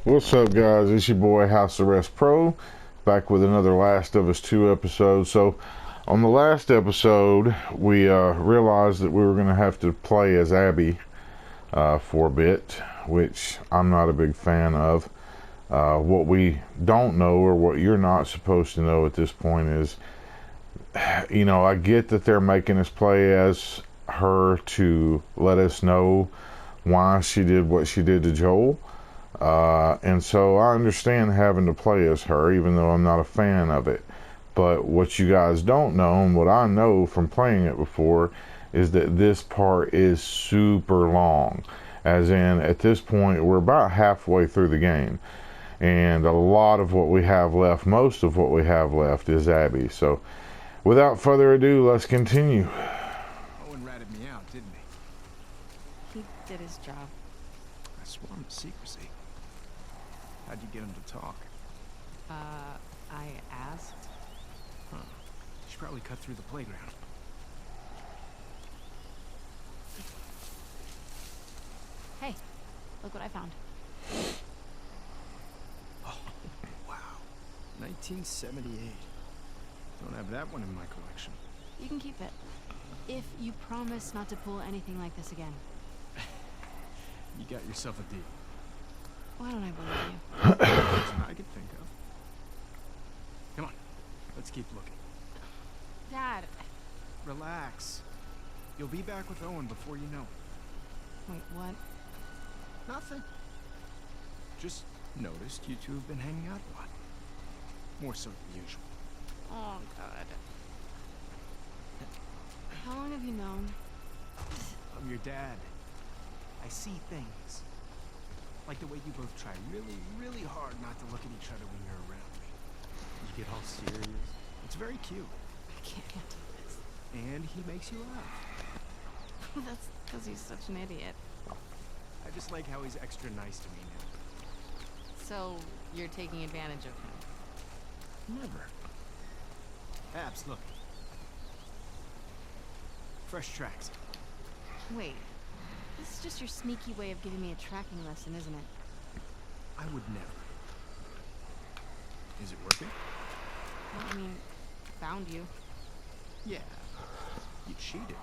What's up, guys? It's your boy House Arrest Pro, back with another Last of Us 2 episode. So, on the last episode, we realized that we were going to have to play as Abby for a bit, which I'm not a big fan of. What we don't know, or what you're not supposed to know at this point, is, I get that they're making us play as her to let us know why she did what she did to Joel. And so I understand having to play as her, even though I'm not a fan of it. But what you guys don't know, and what I know from playing it before, is that this part is super long. As in, at this point, we're about halfway through the game. And a lot of what we have left, most of what we have left, is Abby. So, without further ado, let's continue. Owen ratted me out, didn't he? He did his job. I swore him to secrecy. How'd you get him to talk? I asked. Huh. She probably cut through the playground. Hey, look what I found. Oh, wow. 1978. Don't have that one in my collection. You can keep it. If you promise not to pull anything like this again. You got yourself a deal. Why don't I believe you? Nothing I could think of. Come on, let's keep looking. Dad! Relax. You'll be back with Owen before you know it. Wait, what? Nothing. Just noticed you two have been hanging out a lot. More so than usual. Oh, God. How long have you known? I'm your dad. I see things. Like the way you both try really, really hard not to look at each other when you're around me. You get all serious. It's very cute. I can't handle this. And he makes you laugh. That's because he's such an idiot. I just like how he's extra nice to me now. So, you're taking advantage of him? Never. Abs, look. Fresh tracks. Wait. This is just your sneaky way of giving me a tracking lesson, isn't it? I would never. Is it working? Well, I mean, found you. Yeah. You cheated.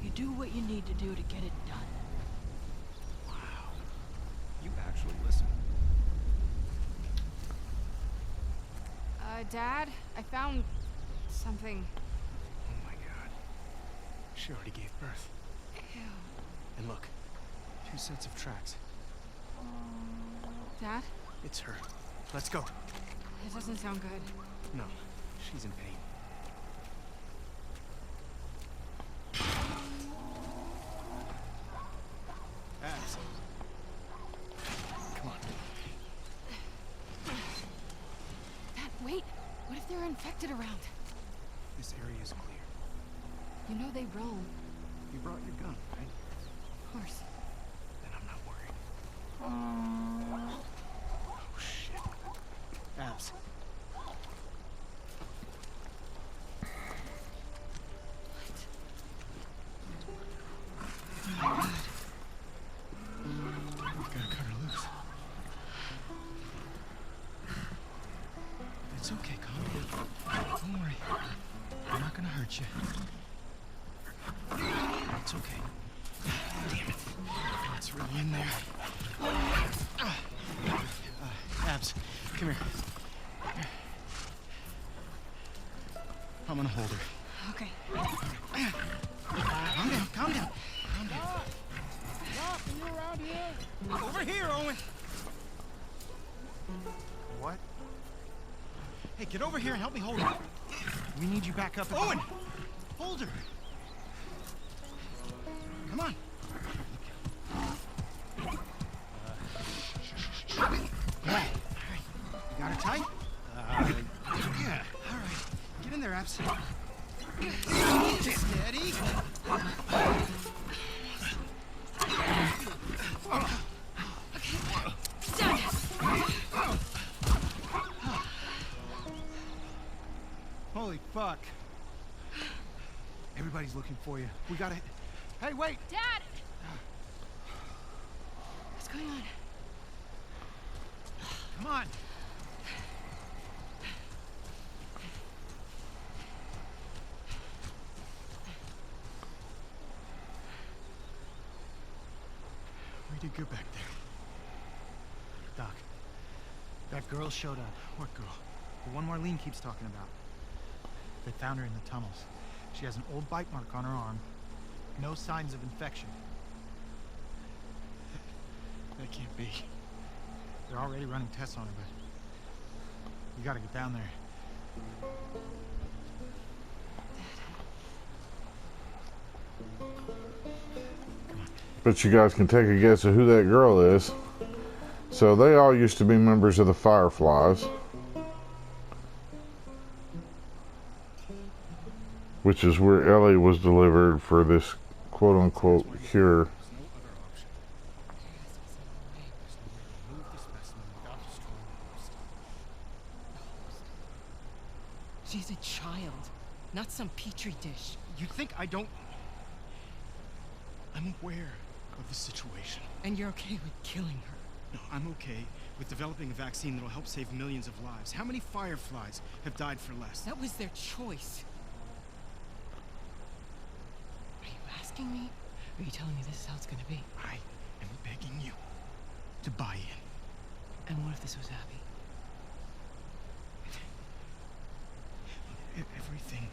You do what you need to do to get it done. Wow. You actually listen. Dad, I found something. Oh my god. She already gave birth. Ew. And look, 2 sets of tracks. Dad? It's her. Let's go. It doesn't sound good. No, she's in pain. Abs. Come on. Dad, wait! What if they're infected around? This area is clear. You know they roam. You brought your gun, right? Of course. Then I'm not worried. Oh, shit. Abs. Gotta cut her loose. It's okay, calm down. Don't worry. I'm not gonna hurt you. It's okay. Damn it. It's really in there. Abs, come here. I'm gonna hold her. Okay. Calm down, calm down. Calm down. Doc, are you around here? Over here, Owen. What? Hey, get over here and help me hold her. We need you back up. Owen! Hold her. Come on. All right. You got her tight? Yeah. All right. Get in there, Abs. Steady. Holy fuck. Everybody's looking for you. We gotta... Hey, wait! Dad! What's going on? Come on. We did good back there. Doc, that girl showed up. What girl? The one Marlene keeps talking about. They found her in the tunnels. She has an old bite mark on her arm. No signs of infection. That can't be. They're already running tests on her, but you gotta get down there. But you guys can take a guess of who that girl is. So they all used to be members of the Fireflies, which is where Ellie was delivered for this quote-unquote cure. She's a child, not some petri dish. You think I don't... I'm aware of the situation. And you're okay with killing her? No, I'm okay with developing a vaccine that'll help save millions of lives. How many Fireflies have died for less? That was their choice. Are you asking me? Or are you telling me this is how it's gonna be? I am begging you to buy in. And what if this was Abby? Everything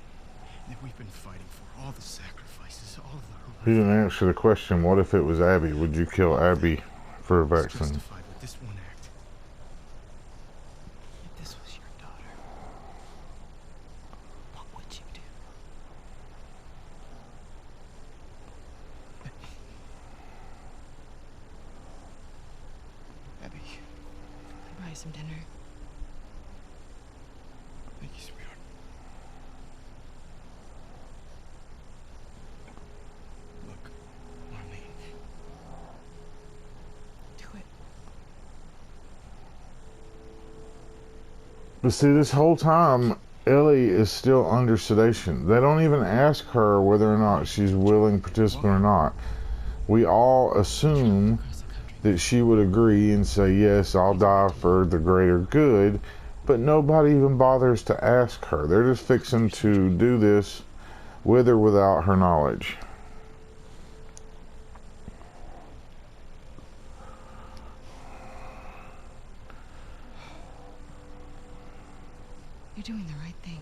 that we've been fighting for, all the sacrifices, all of the He didn't answer the question, what if it was Abby? Would you kill Abby for a heroic vaccine? justified with this one act. If this was your daughter, what would you do? Abby, I'd buy some dinner. thank you, sweetheart. Look, Marlene. Do it. But see, this whole time, Ellie is still under sedation. They don't even ask her whether or not she's willing participant or not. We all assume Across the country. that she would agree and say, yes, I'll die for the greater good, but nobody even bothers to ask her. They're just fixing to do this with or without her knowledge. You're doing the right thing.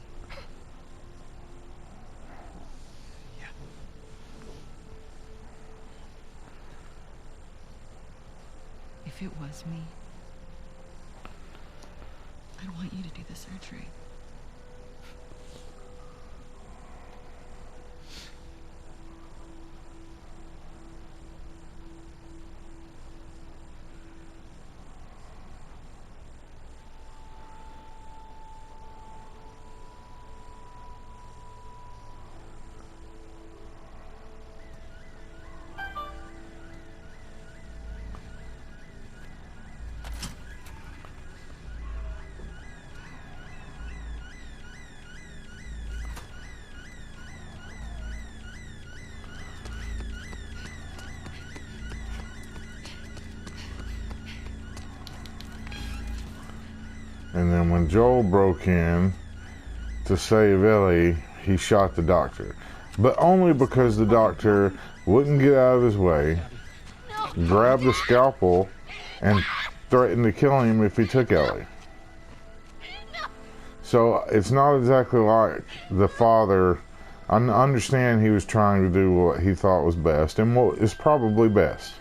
Yeah. If it was me, I'd want you to do the surgery. And then when Joel broke in to save Ellie, he shot the doctor. But only because the doctor wouldn't get out of his way, grabbed the scalpel, and threatened to kill him if he took Ellie. So it's not exactly like the father. I understand he was trying to do what he thought was best, and what is probably best.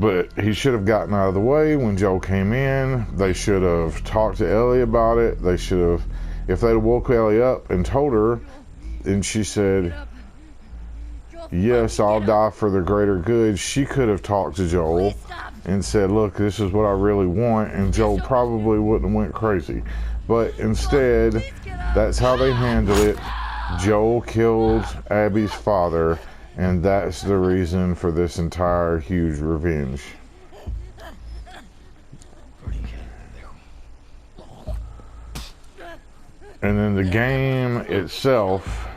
But he should have gotten out of the way when Joel came in. They should have talked to Ellie about it. They should have, if they'd have woke Ellie up and told her, and she said, yes, I'll die for the greater good, she could have talked to Joel and said, look, this is what I really want, and Joel probably wouldn't have went crazy. But instead, that's how they handled it. Joel killed Abby's father, and that's the reason for this entire huge revenge. And then the game itself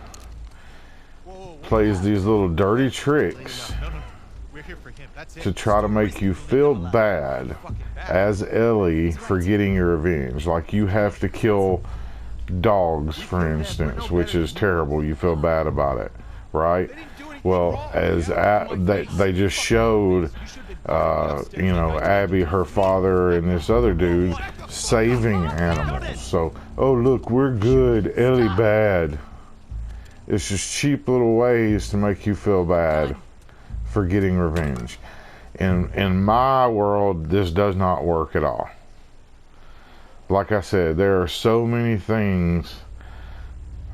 plays these little dirty tricks No. We We're here for him. That's it. to try to make you feel bad as Ellie for getting your revenge. Like you have to kill dogs, for instance, which is terrible. You feel bad about it, right? Well, as they just showed, you know, Abby, her father, and this other dude saving animals. So, oh look, we're good, Ellie bad. It's just cheap little ways to make you feel bad for getting revenge. In my world, this does not work at all. Like I said, there are so many things.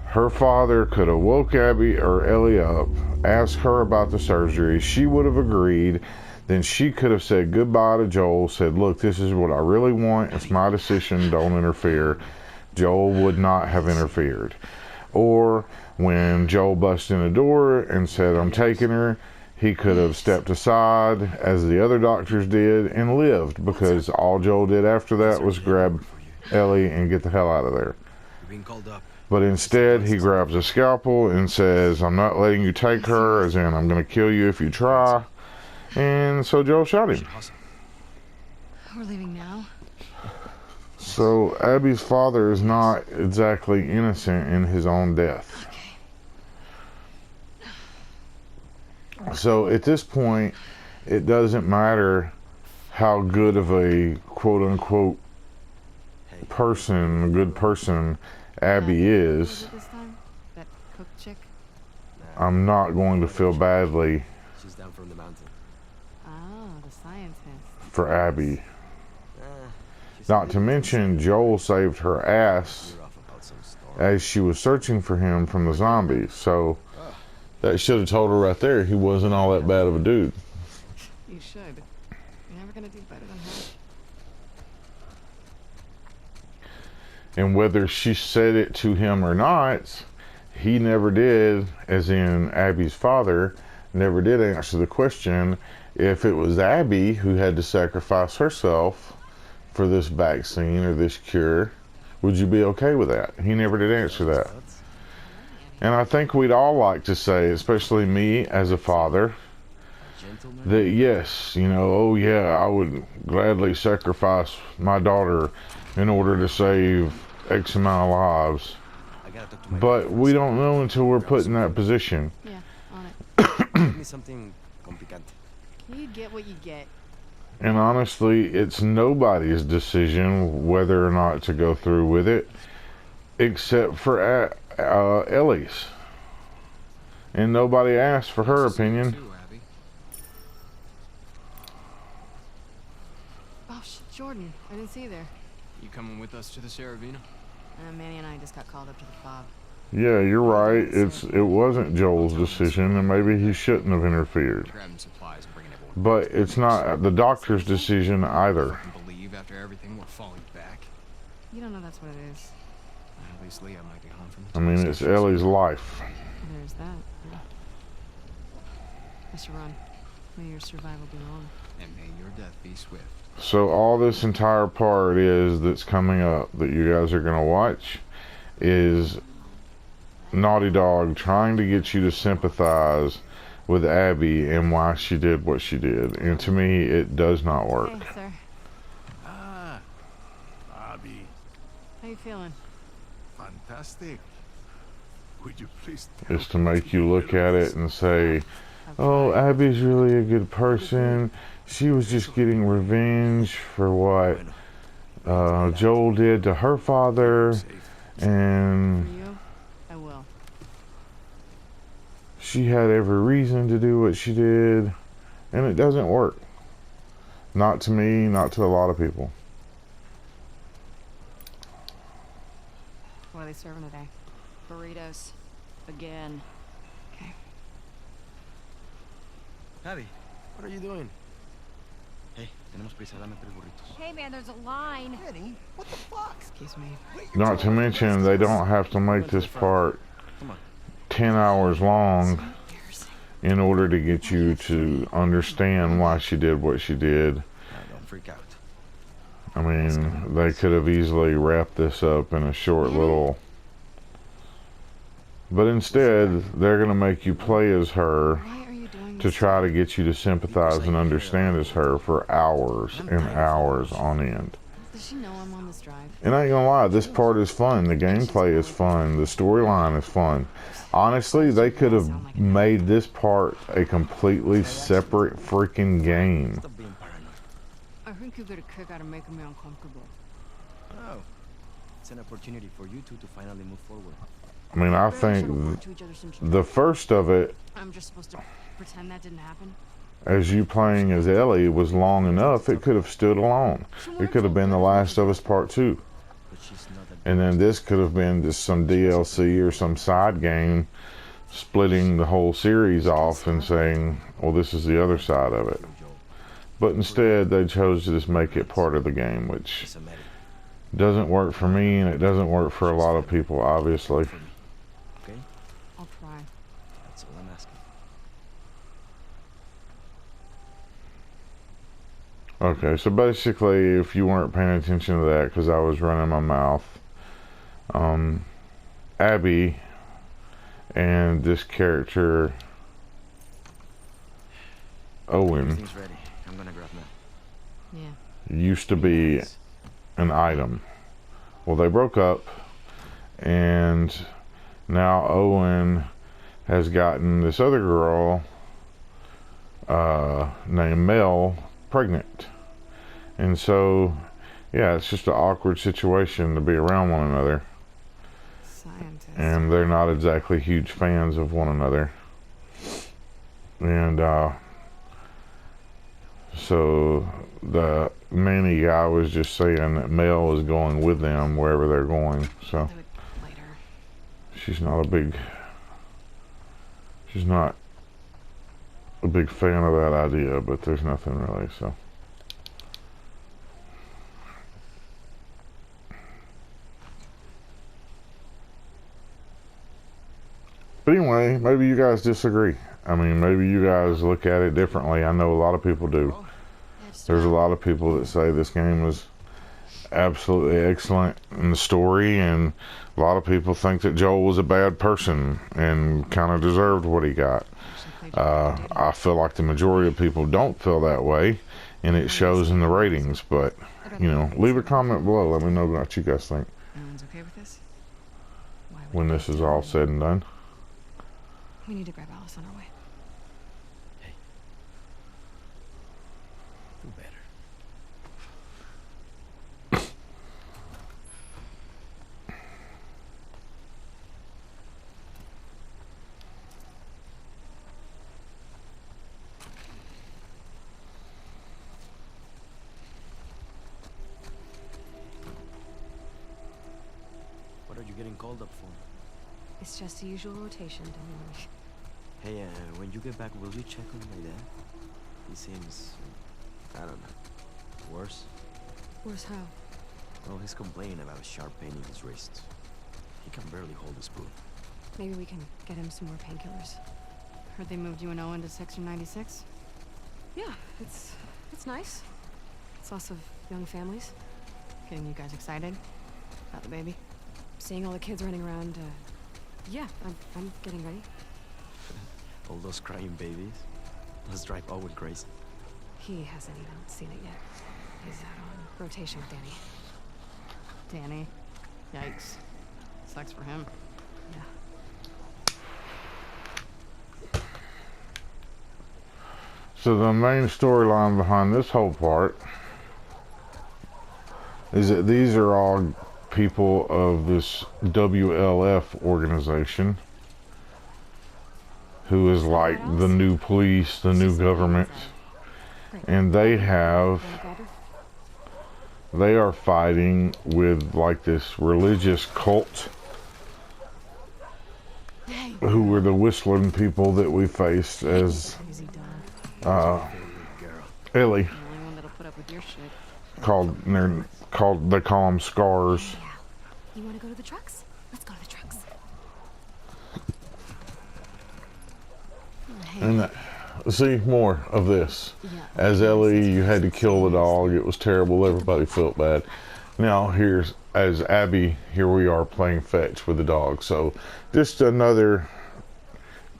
Her father could have woke Abby or Ellie up, asked her about the surgery. She would have agreed. Then she could have said goodbye to Joel, said, look, this is what I really want. It's my decision. Don't interfere. Joel would not have interfered. Or when Joel busted in the door and said, I'm taking her, he could have stepped aside, as the other doctors did, and lived, because all Joel did after that was grab Ellie and get the hell out of there. But instead, he grabs a scalpel and says, I'm not letting you take her, as in, I'm going to kill you if you try. And so Joel shot him. We're leaving now. So Abby's father is not exactly innocent in his own death. So at this point, it doesn't matter how good of a quote-unquote person, a good person Abby Who was is. it this time? That cook chick? I'm not going to feel badly She's down from the mountain. Oh, the scientist. for Abby. She's Not to mention, Joel saved her ass You're off about some storm. as she was searching for him from the zombies. So that should have told her right there he wasn't all that bad of a dude. You should. You're never gonna do better than her. And whether she said it to him or not, he never did, as in Abby's father, never did answer the question if it was Abby who had to sacrifice herself for this vaccine or this cure, would you be okay with that? He never did answer that. And I think we'd all like to say, especially me as a father, Gentleman? that yes, you know, oh yeah, I would gladly sacrifice my daughter in order to save X amount of lives. I gotta talk to my But we don't know until we're put in that position. Yeah, on it. Give me something con picante. You get what you get. And honestly, it's nobody's decision whether or not to go through with it, except for Ellie's. And nobody asked for her opinion. Oh, Jordan, I didn't see you there. You coming with us to the Saravina? Manny and I just got called up to the fob. Yeah, you're right. It wasn't Joel's decision, and maybe he shouldn't have interfered. Grabbing supplies and bringing everyone. But it's not the doctor's decision either. I can believe after everything we're falling back. You don't know that's what it is. At least Leah might be home from the I mean, it's Ellie's life. There's that. Yeah. Mr. Ron, may your survival be long. And may your death be swift. So all this entire part that's coming up that you guys are going to watch is Naughty Dog trying to get you to sympathize with Abby and why she did what she did. And to me, it does not work. Hey, sir. Ah, Abby, How you feeling? fantastic. Could you please tell It's to make you look at it and say, oh, Abby's really a good person. She was just getting revenge for what Joel did to her father. safe? For And you? I will. she had every reason to do what she did. And it doesn't work. Not to me, not to a lot of people. What are they serving today? Burritos. Again. Okay. Abby, what are you doing? Hey, tenemos prisa, dame 3 burritos. Hey, man, there's a line. Penny, what the fuck? Excuse me. Not to mention, they don't have to make this part Come on. 10 hours long in order to get you to understand why she did what she did. Now, don't freak out. I mean, they could have easily wrapped this up in a short little... But instead, they're going to make you play as her Why are you doing to to try to get you to sympathize and understand as her for hours and hours on end. Does she know I'm on this drive? And I ain't gonna lie, this part is fun. The gameplay is fun. The storyline is fun. Honestly, they could have made this part a completely separate freaking game. Stop being paranoid. I think you get a kick out of making me uncomfortable. Oh. It's an opportunity for you two to finally move forward. I mean, I Barely showed a think word to each other since you- the first of it, I'm just supposed to pretend that didn't happen? as you playing as Ellie, was long enough, it could have stood alone. It could have been The Last of Us Part 2. But she's not that And then this could have been just some DLC or some side game splitting the whole series off and saying, well, this is the other side of it. Joel. But instead, they chose to just make it part of the game, which It's a medic. doesn't work for me, and it doesn't work for a lot of people, obviously. For me. Okay? I'll try. That's all I'm asking. Okay, so basically, if you weren't paying attention to that, because I was running my mouth, Abby and this character, Owen, Everything's ready. I'm gonna grab now. Yeah. used to be an item. Well, they broke up, and now Owen has gotten this other girl named Mel pregnant. And so, yeah, it's just an awkward situation to be around one another. Scientist. And they're not exactly huge fans of one another. And so the Manny guy was just saying that Mel is going with them wherever they're going. So Do it later. she's not a big fan of that idea, but there's nothing really, so. But anyway, maybe you guys disagree. I mean, maybe you guys look at it differently. I know a lot of people do. Yeah, just There's a lot of people that say this game was absolutely excellent in the story, and a lot of people think that Joel was a bad person and kind of deserved what he got. I feel like the majority of people don't feel that way, and it shows in the ratings. But, you know, leave a comment below. Let me know what you guys think Everyone's okay with this? Why would when you this do is it? all said and done. We need to grab Alice on our way. Do better. What are you getting called up for? It's just the usual rotation, don't worry. Hey, when you get back, will you check on my dad? He seems, I don't know, worse. Worse how? Well, he's complaining about a sharp pain in his wrist. He can barely hold a spoon. Maybe we can get him some more painkillers. Heard they moved you and Owen to Section 96? Yeah, it's nice. It's lots of young families. Getting you guys excited about the baby. Seeing all the kids running around, yeah, I'm getting ready. All those crying babies. Let's drive Owen crazy. He hasn't even seen it yet. He's out on rotation with Danny. Danny? Yikes. Sucks for him. Yeah. So the main storyline behind this whole part is that these are all people of this WLF organization, who is like the new police, the new government, and they are fighting with like this religious cult who were the whistling people that we faced as Crazy dog. Ellie, The only one that'll put up with your shit. they call them scars. Yeah. You wanna go to the trucks? Let's go to the trucks. And see more of this. Yeah. As Ellie, you had to kill the dog. It was terrible. Everybody felt bad. Now here's as Abby. Here we are playing fetch with the dog. So just another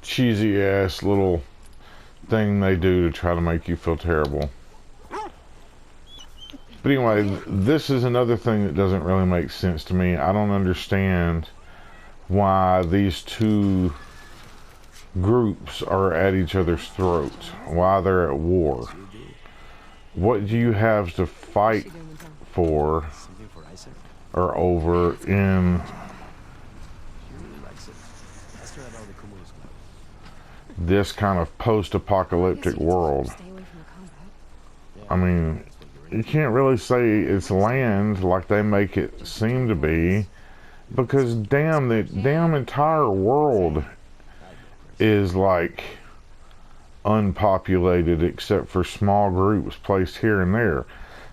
cheesy ass little thing they do to try to make you feel terrible. But anyway, this is another thing that doesn't really make sense to me. I don't understand why these two groups are at each other's throats, why they're at war. What do you have to fight for Something for Isaac? or over in She really likes it. Ask her about the Cumulus Club. this kind of post-apocalyptic world? Stay away from the combat. I mean, you can't really say it's land like they make it seem to be, because damn, the damn entire world is like unpopulated except for small groups placed here and there.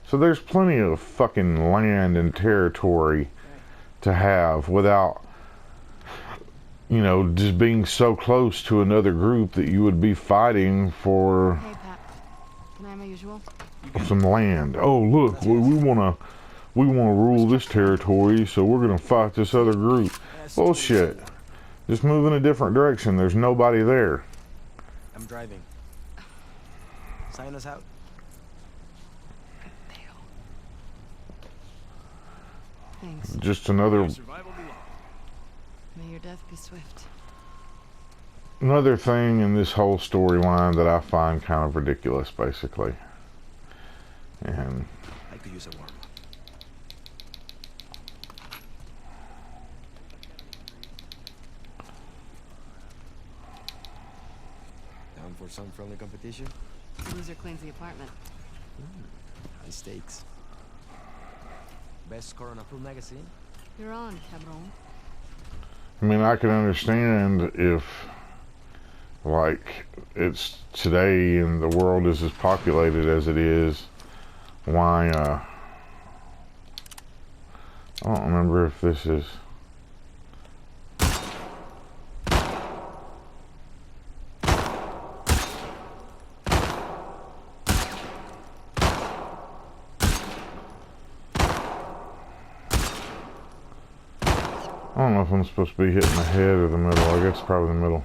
So there's plenty of fucking land and territory to have without, you know, just being so close to another group that you would be fighting for Hey, Pat. Can I have my usual? some land. Oh, look, we wanna rule this territory, so we're gonna fight this other group. Bullshit. Just move in a different direction. There's nobody there. I'm driving. Sign us out. Thanks. Just another Survival belongs. May your death be swift. thing in this whole storyline that I find kind of ridiculous, basically. And I could use a warm up. Down for some friendly competition? The loser cleans the apartment. High stakes. Best score on a full magazine? You're on, Cabron. I mean, I can understand if, like, it's today and the world is as populated as it is, why, I don't remember if this is... I don't know if I'm supposed to be hitting the head or the middle. I guess probably the middle.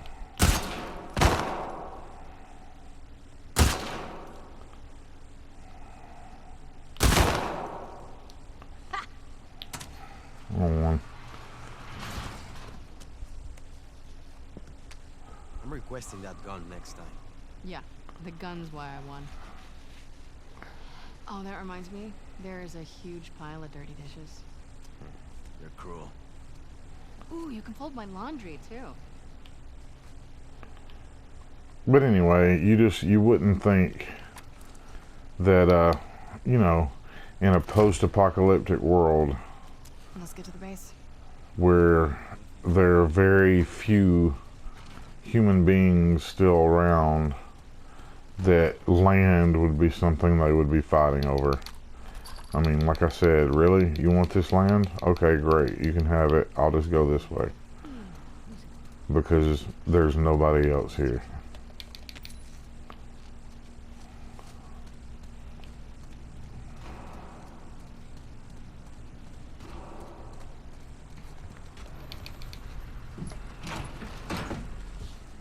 Wrong one. I'm requesting that gun next time. Yeah, the gun's why I won. Oh, that reminds me. There is a huge pile of dirty dishes. You're cruel. Ooh, you can fold my laundry, too. But anyway, you wouldn't think that, you know, in a post-apocalyptic world Let's get to the base. where there are very few human beings still around, that land would be something they would be fighting over. I mean, like I said, really? You want this land? Okay, great. You can have it. I'll just go this way. Because there's nobody else here.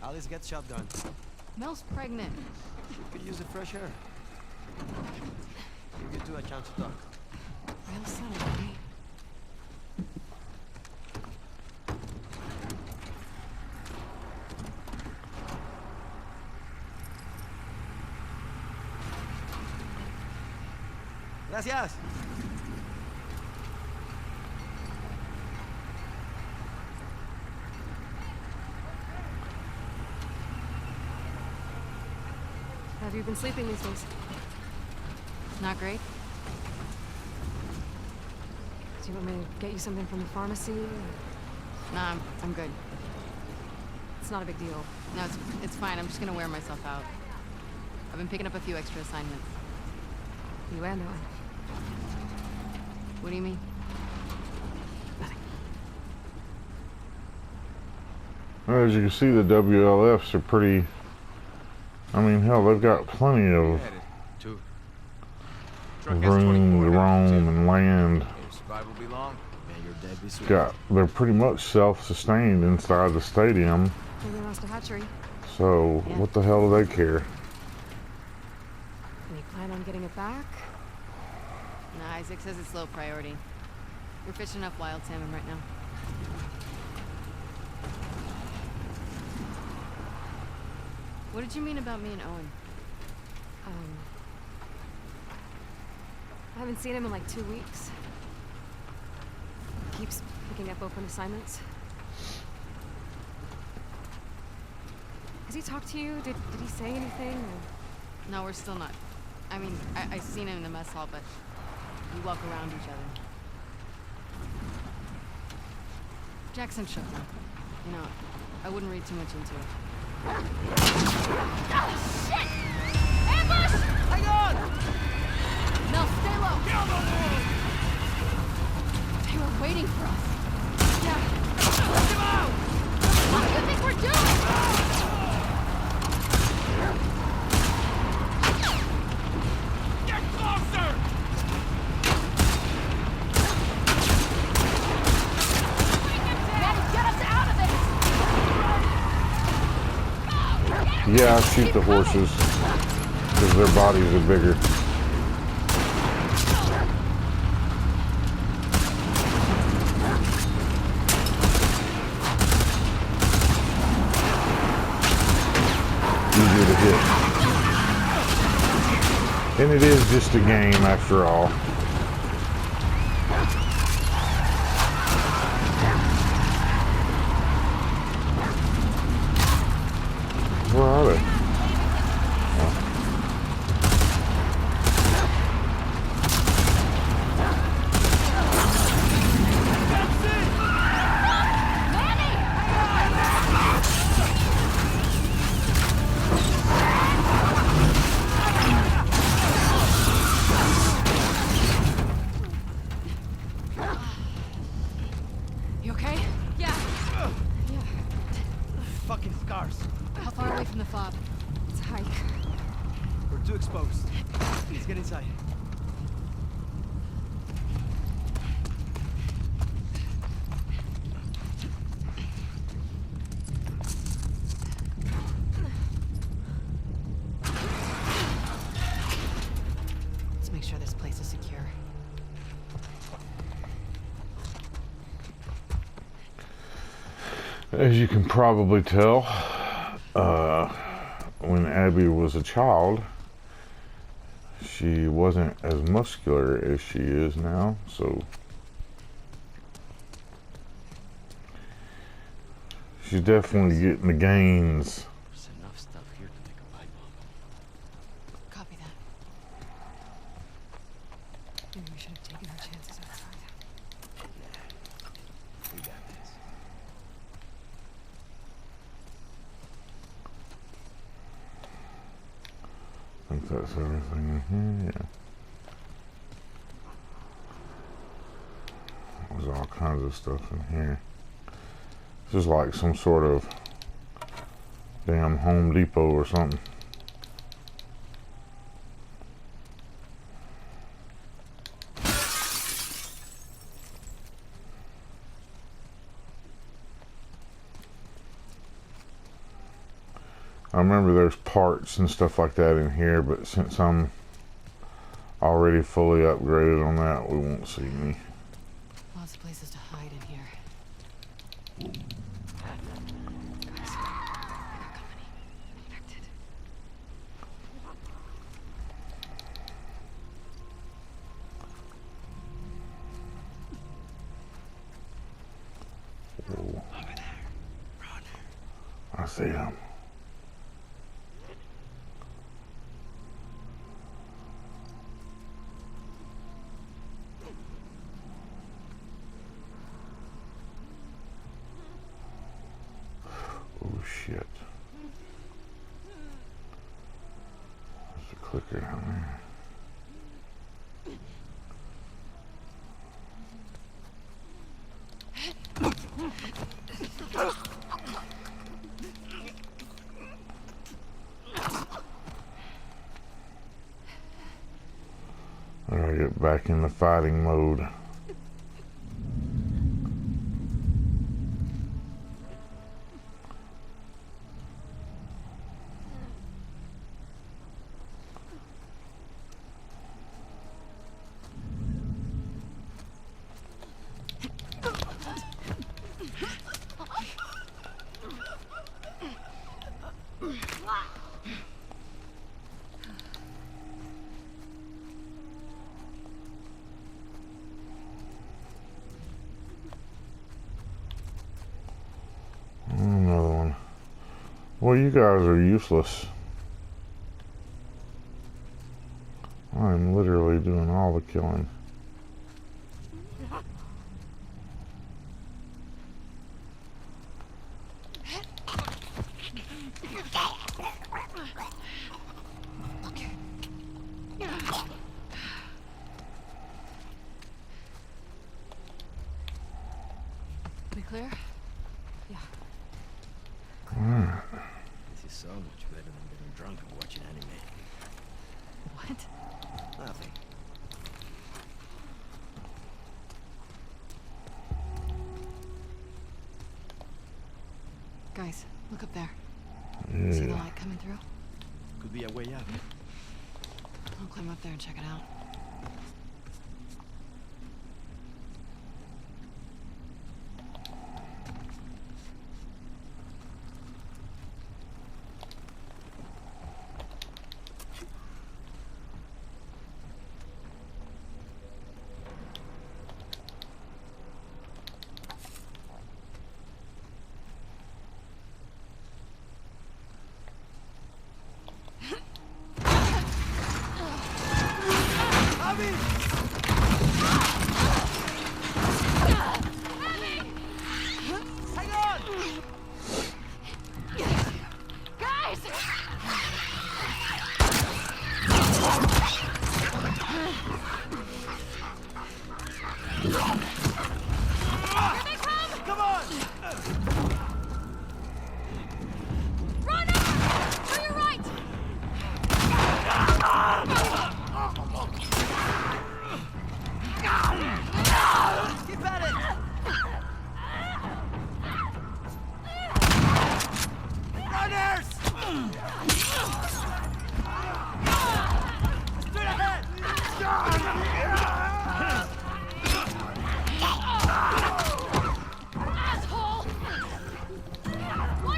Alice gets shotgun. Mel's pregnant. She could use a fresh air. Give you two a chance to talk. Real subtle, right? Gracias. How have you been sleeping these days? Not great? Do you want me to get you something from the pharmacy? Nah, I'm good. It's not a big deal. No, it's fine. I'm just gonna wear myself out. I've been picking up a few extra assignments. You and Owen. What do you mean? Well, as you can see, the WLFs are pretty... I mean, hell, they've got plenty of Headed to. room to roam and land. If survival be long, May your death be swift. They're pretty much self-sustained inside the stadium. Maybe lost a hatchery. So, Yeah. what the hell do they care? You plan on getting it back? Nah, Isaac says it's low priority. We're fishing up wild salmon right now. What did you mean about me and Owen? I haven't seen him in like 2 weeks. Keeps picking up open assignments. Has he talked to you? Did he say anything? Or... No, we're still not. I mean, I seen him in the mess hall, but we walk around each other. Jackson shook me. You know, I wouldn't read too much into it. Oh, shit! Ambush! Hang on! Mel, stay low! Get on the wall! They were waiting for us. Yeah. Let him out! What do you think we're doing? Get closer! Manny, get us out of this! Yeah, I shoot the horses because their bodies are bigger. Easier to hit. And it is just a game after all. Where are they? You okay? Yeah. Yeah. Fucking scars. How far away from the fob? It's a hike. We're too exposed. Let's get inside. Let's make sure this place is secure. As you can probably tell, when Abby was a child, she wasn't as muscular as she is now, so she's definitely getting the gains. There's enough stuff here to make a pipe bomb. Copy that. Maybe we should have taken our chances outside. We got this. I think that's everything in here, yeah. There's all kinds of stuff in here. This is like some sort of damn Home Depot or something. I remember there's parts and stuff like that in here, but since I'm already fully upgraded on that, we won't see me. Lots of places to hide in here. Guys, I got company. Infected. Whoa. I see him. Oh shit. There's a clicker down there. I gotta get back in the fighting mode. Well, you guys are useless. I'm literally doing all the killing. We clear? Yeah. Alright. This is so much better than getting drunk and watching anime. What? Nothing. Guys, look up there. See the Yeah. light coming through? Could be a way out. I'll climb up there and check it out.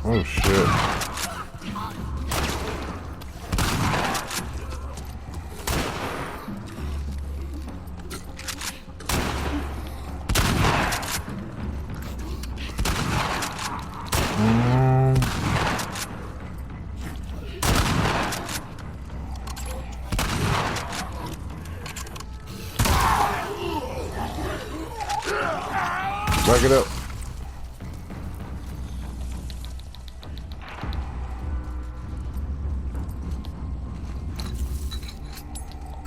Oh shit. Back it up.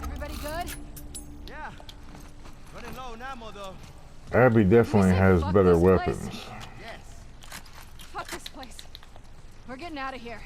Everybody good? Yeah. Running low on ammo though. Abby definitely say has fuck better this place? weapons. Yes. Fuck this place. We're getting out of here.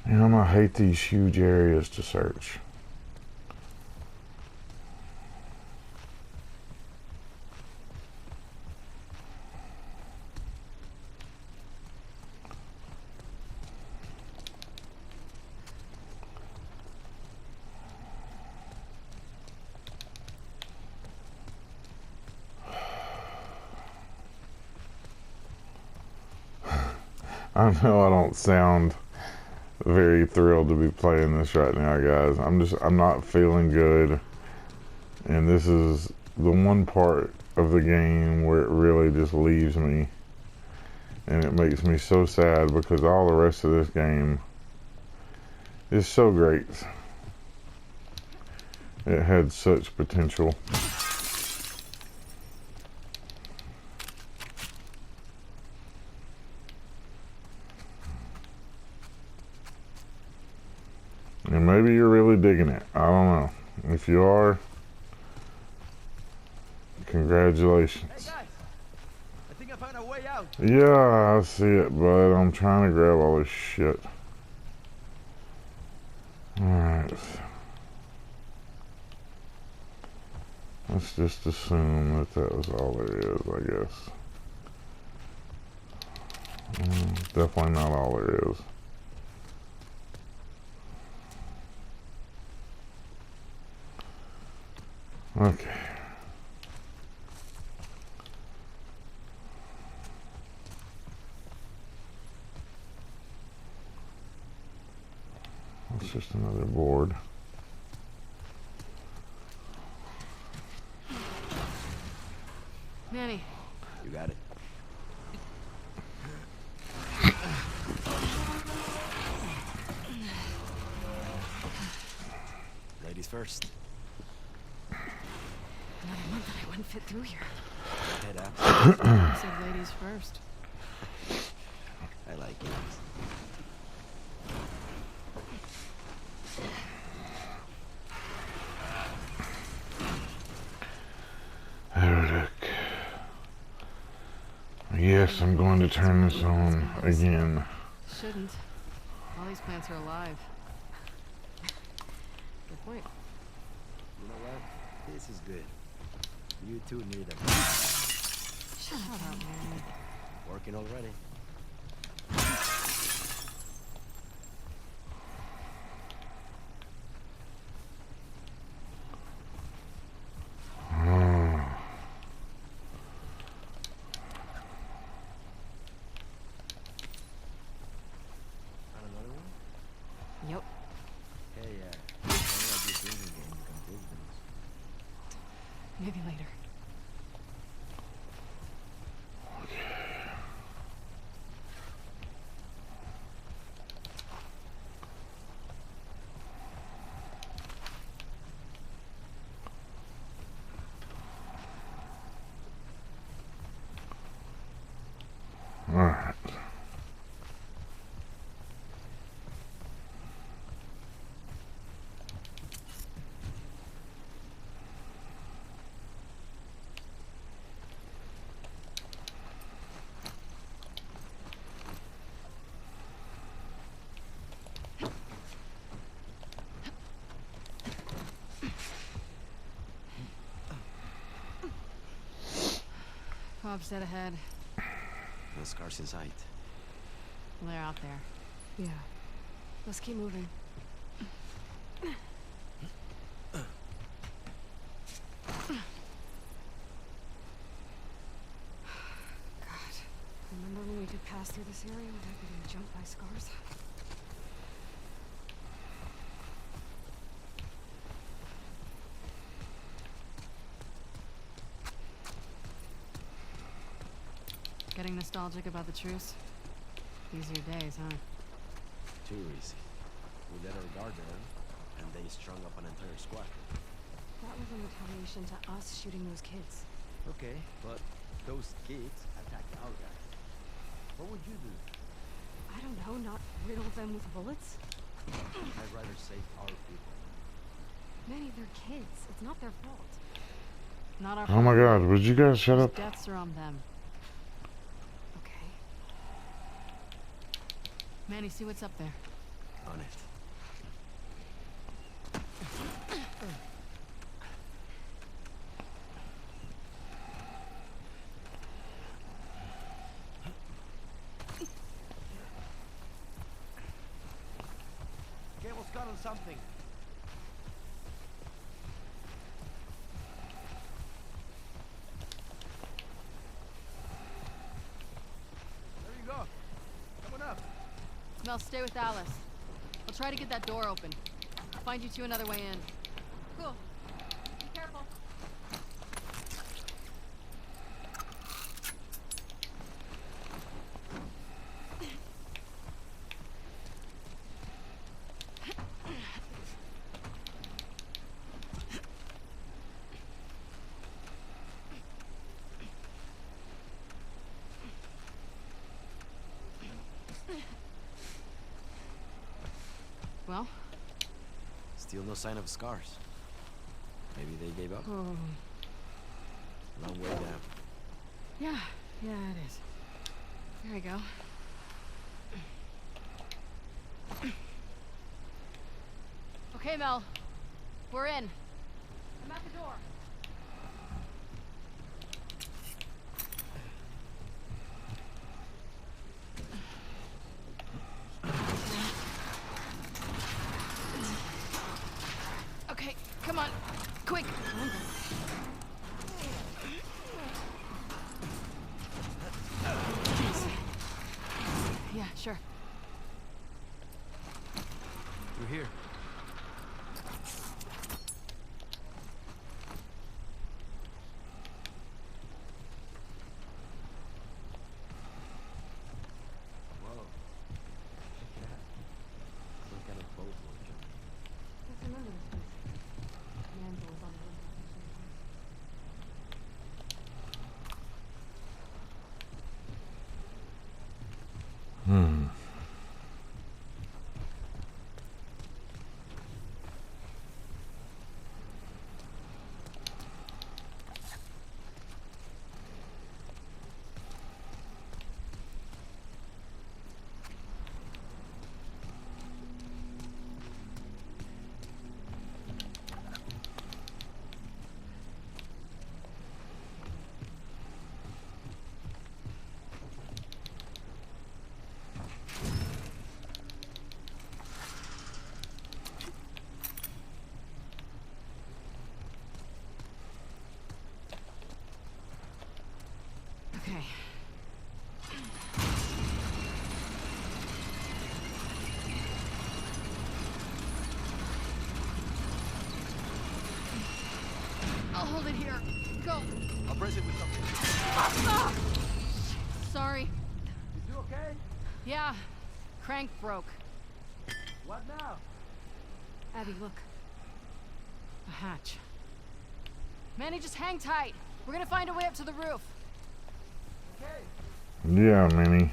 Man, I hate these huge areas to search. I know I don't sound very thrilled to be playing this right now, guys. I'm not feeling good. And this is the one part of the game where it really just leaves me. And it makes me so sad because all the rest of this game is so great. It had such potential. And maybe you're really digging it. I don't know. If you are, congratulations. Hey guys, I think I found a way out. out. Yeah, I see it, but I'm trying to grab all this shit. Alright. Let's just assume that that was all there is, I guess. Definitely not all there is. Okay. It's just another board. Manny, You got it. Ladies first. Another month that I wouldn't fit through here. Head up. I said ladies first. I like it. Look. Yes, I'm going to turn this on again. Shouldn't. All these plants are alive. Good point. You know what? This is good. You two need a Shut up, Manny. working already. Got another one? Yep. Hey, I know I do drinking game. You can prove things. Maybe later. Alright. Cobb's dead ahead. No scars in sight. They're out there. Yeah. Let's keep moving. God. Remember when we could pass through this area without getting jumped by scars? Getting nostalgic about the truce? Easier days, huh? Too easy. We let our guard down, and they strung up an entire squad. That was in retaliation to us shooting those kids. Okay, but those kids attacked our guys. What would you do? I don't know, not riddle them with bullets? I'd rather save our people. Manny, they're kids. It's not their fault. Not our Oh my god, would you guys shut Whose up? deaths are on them. Okay. Manny, see what's up there. On it. Cable's got on something. There you go. Coming up. Mel, stay with Alice. I'll try to get that door open. I'll find you two another way in. Cool. Be careful. Well, Still no sign of scars. Maybe they gave up. oh, Long way down. yeah, it is. There we go. Okay, Mel. We're in. I'm at the door. Okay, come on. Quick. Yeah, sure. Through here. Whoa. Check it out. Some kind of boat launcher. I remember this place. Manville was on the roof. Hmm. Okay. I'll hold it here. Go. I'll brace it with something. Sorry. You okay? Yeah. Crank broke. What now? Abby, look. A hatch. Manny, just hang tight. We're gonna find a way up to the roof. Okay. Yeah, Minnie.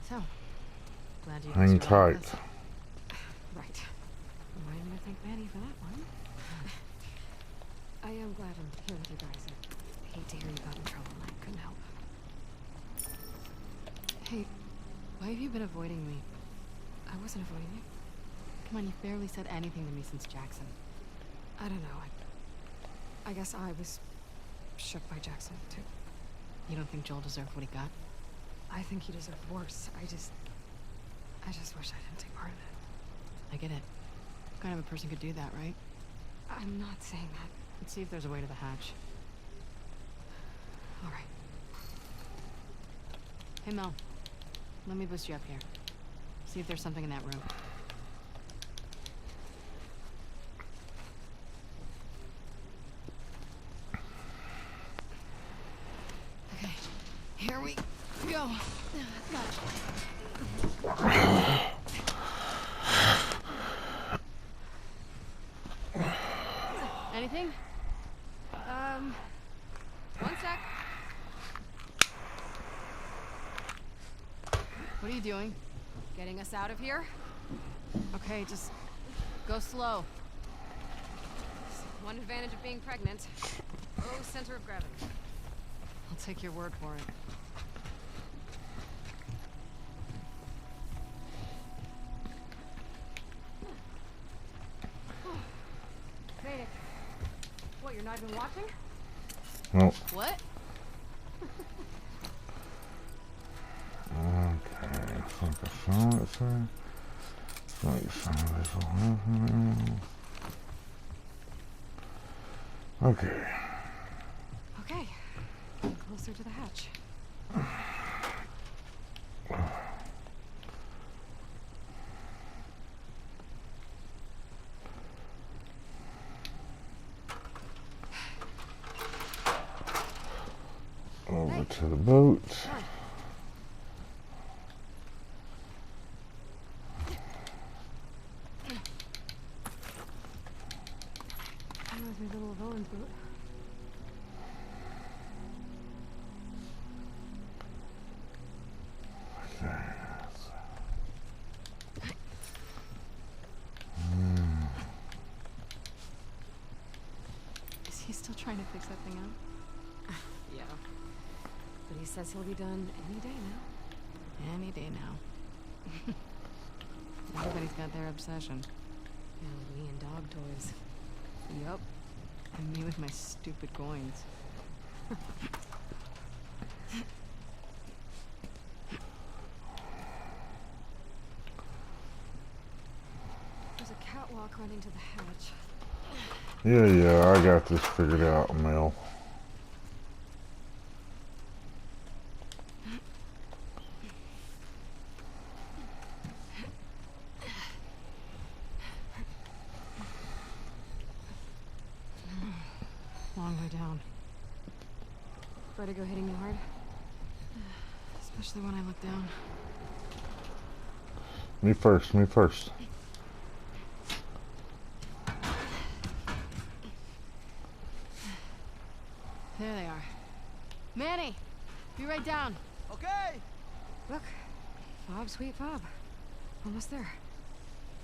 So, glad you Hang guys are like tight. this. Right. Remind me to thank Manny for that one. I am glad I'm here with you guys. I hate to hear you got in trouble. I couldn't help. Hey, why have you been avoiding me? I wasn't avoiding you. Come on, you've barely said anything to me since Jackson. I don't know. I guess I was shook by Jackson, too. You don't think Joel deserved what he got? I think he deserved worse. I just wish I didn't take part in it. I get it. What kind of a person could do that, right? I'm not saying that. Let's see if there's a way to the hatch. All right. Hey, Mel. Let me boost you up here. See if there's something in that room. Okay. Here we go. Anything? One sec. What are you doing? Getting us out of here? Okay, just go slow. One advantage of being pregnant. Low center of gravity. I'll take your word for it. Made it. What, you're not even watching? Well, What? okay. I think I saw it, sir. So you found this one. Okay. Okay. Closer to the hatch. Over to the boat. That reminds me a little of Owen's boat. Is he still trying to fix that thing out? Yeah. But he says he'll be done any day now. Any day now. Everybody's got their obsession. Yeah, me and dog toys. Yup. And me with my stupid coins. There's a catwalk running to the hatch. Yeah, I got this figured out, Mel. Long way down. Vertigo hitting you hard? Especially when I look down. Me first, me first. There they are. Manny, be right down. Okay. Look. Fob, sweet fob. Almost there.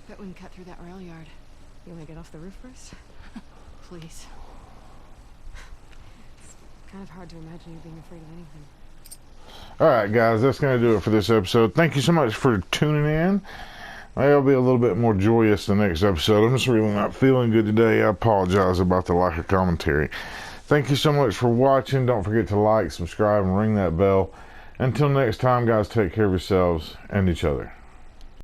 Bet we can cut through that rail yard. You wanna get off the roof first? Please. It's kind of hard to imagine you being afraid of anything. Alright guys, that's going to do it for this episode. Thank you so much for tuning in. I'll be a little bit more joyous the next episode. I'm just really not feeling good today. I apologize about the lack of commentary. Thank you so much for watching. Don't forget to like, subscribe, and ring that bell. Until next time, guys, take care of yourselves and each other.